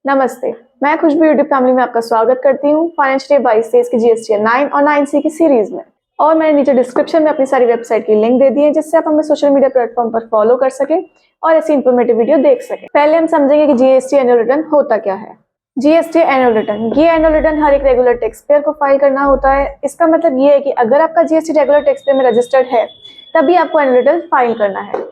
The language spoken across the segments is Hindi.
नमस्ते, मैं खुशबू यूट्यूब फैमिली में आपका स्वागत करती हूँ फाइनेंशियल 22-23 की जीएसटी 9 और 9C की सीरीज में। और मैंने नीचे डिस्क्रिप्शन में अपनी सारी वेबसाइट की लिंक दे दी है जिससे आप हमें सोशल मीडिया प्लेटफॉर्म पर फॉलो कर सकें और ऐसी इन्फॉर्मेटिव वीडियो देख सकें। पहले हम समझेंगे कि जीएसटी एनुअल रिटर्न होता क्या है। जीएसटी एनुअल रिटर्न, ये एनुअल रिटर्न हर एक रेगुलर टैक्स पेयर को फाइल करना होता है। इसका मतलब ये है कि अगर आपका जीएसटी रेगुलर टैक्स पेयर में रजिस्टर्ड है तभी आपको एनुअल रिटर्न फाइल करना है।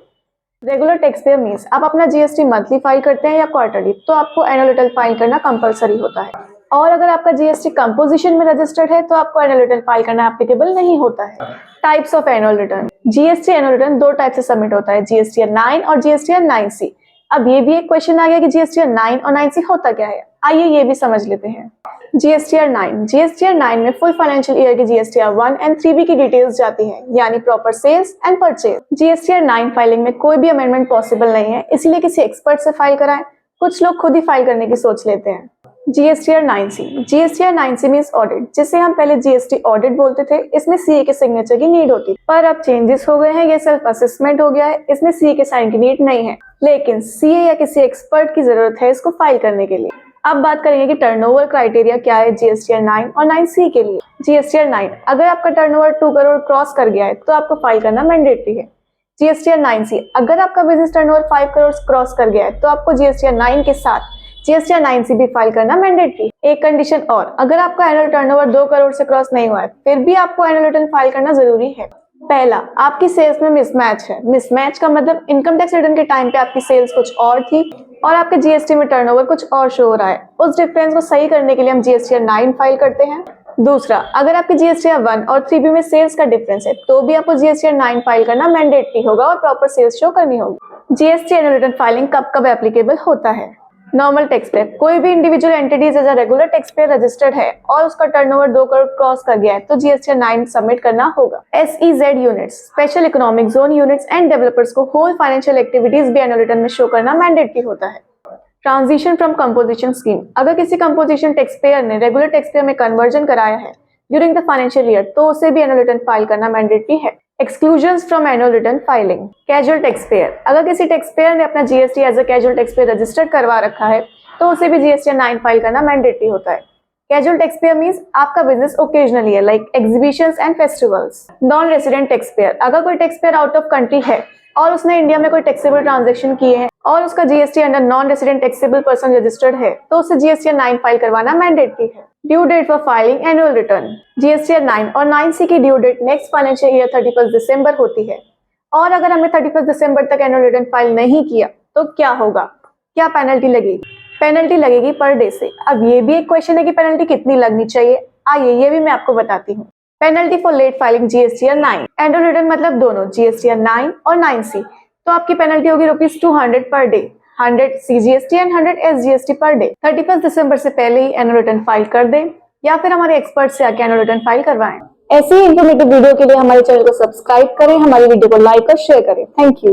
रेगुलर टैक्स पेयर मीन्स आप अपना जीएसटी मंथली फाइल करते हैं या क्वार्टरली, तो आपको एनुअल रिटर्न फाइल करना कंपलसरी होता है। और अगर आपका जीएसटी कंपोजिशन में रजिस्टर्ड है तो आपको एनुअल रिटर्न फाइल करना एप्लीकेबल नहीं होता है। Types of annual return, GST annual return दो टाइप से सबमिट होता है, जीएसटी 9 और जीएसटी 9C। अब ये भी एक क्वेश्चन आ गया कि जीएसटी 9 और 9C होता क्या है, आइए ये भी समझ लेते हैं। जीएसटीआर 9 में फुल फाइनेंशियल ईयर की जीएसटीआर 1 एंड 3B की डिटेल्स जाती हैं, यानी proper sales and purchase. GSTR 9 filing में कोई भी अमेंडमेंट पॉसिबल नहीं है, इसलिए किसी एक्सपर्ट से फाइल कराएं। कुछ लोग खुद ही फाइल करने की सोच लेते हैं। जीएसटीआर 9C मीन्स ऑडिट, जिसे हम पहले जीएसटी ऑडिट बोलते थे। इसमें सीए के सिग्नेचर की नीड होती, पर अब चेंजेस हो गए हैं, ये सेल्फ असेसमेंट हो गया है, इसमें सीए के साइन की नीड नहीं है, लेकिन सीए या किसी एक्सपर्ट की जरूरत है इसको फाइल करने के लिए। अब बात करेंगे कि टर्नओवर क्राइटेरिया क्या है जीएसटीआर 9 और 9C के लिए। जीएसटीआर 9, अगर आपका टर्नओवर 2 करोड़ क्रॉस कर गया है तो आपको फाइल करना मैंडेटरी है। जीएसटीआर 9C, अगर आपका बिजनेस टर्नओवर 5 करोड़ क्रॉस कर गया है तो आपको जीएसटीआर 9 के साथ जीएसटीआर 9C भी फाइल करना मैंडेटरी। एक कंडीशन और, अगर आपका एनुअल टर्नओवर 2 करोड़ से क्रॉस नहीं हुआ है फिर भी आपको एनुअल रिटर्न फाइल करना जरूरी है। पहला, आपकी सेल्स में मिसमैच है। मिसमैच का मतलब इनकम टैक्स रिटर्न के टाइम पे आपकी सेल्स कुछ और थी और आपके जीएसटी में टर्नओवर कुछ और शो हो रहा है। उस डिफरेंस को सही करने के लिए हम जीएसटीआर 9 फाइल करते हैं। दूसरा, अगर आपकी जीएसटीआर 1 और 3B में सेल्स का डिफरेंस है तो भी आपको जीएसटीआर 9 फाइल करना मैंडेटरी होगा और प्रॉपर सेल्स शो करनी होगी। जीएसटी एनुअल रिटर्न फाइलिंग कब कब एप्लीकेबल होता है। नॉर्मल टैक्स पेयर, कोई भी individual entities as a regular tax payer registered है और उसका टर्नओवर 2 करोड़ क्रॉस कर गया है तो जीएसटीआर 9 सबमिट करना होगा। SEZ units, special economic zone units and developers को होल फाइनेंशियल एक्टिविटीज भी एनुअल रिटर्न में शो करना मैंडेटरी होता है। ट्रांजिशन फ्रॉम कंपोजिशन स्कीम, अगर किसी कंपोजिशन टैक्स पेयर ने रेगुलर टैक्स पेयर में कन्वर्जन कराया है ड्यूरिंग द फाइनेंशियल ईयर तो उसे भी एनुअल रिटर्न फाइल करना मैंडेटरी है। Exclusions from annual return filing, casual tax pair, अगर किसी टैक्स पेयर ने अपना GST as a casual tax payer registered करवा रखा है तो उसे भी जीएसटीआर 9 फाइल करना मैंडेटरी होता है। कैजुअल टैक्स पेयर मींस आपका बिजनेस ओकेजनली है, like exhibitions and festivals. Non resident tax payer, अगर कोई tax payer out of country है और उसने इंडिया में कोई टैक्सेबल ट्रांजैक्शन किए हैं और उसका GST under non resident taxable person registered है तो उसे जीएसटीआर 9 फाइल करवाना मैंडेटरी है। Due date for filing annual return, GSTR 9 और 9C की due date next financial year 31 दिसंबर होती है और अगर हमने 31 दिसंबर तक एनुअल रिटर्न फाइल नहीं किया तो क्या होगा, क्या पेनल्टी लगेगी। पेनल्टी लगेगी पर डे से। अब ये भी एक क्वेश्चन है कि पेनल्टी कितनी लगनी चाहिए, आइए ये भी मैं आपको बताती हूँ। Penalty for late filing GSTR 9, annual return मतलब दोनों जीएसटीआर 9 और 9C, तो आपकी पेनल्टी होगी ₹200 per day, 100 CGST and 100 SGST per day. 31 दिसंबर से पहले ही एनुअल रिटर्न फाइल कर दें या फिर हमारे एक्सपर्ट से आके एनुअल रिटर्न फाइल करवाएं। ऐसी ही इन्फॉर्मेटिव वीडियो के लिए हमारे चैनल को सब्सक्राइब करें, हमारी वीडियो को लाइक और शेयर करें। Thank you.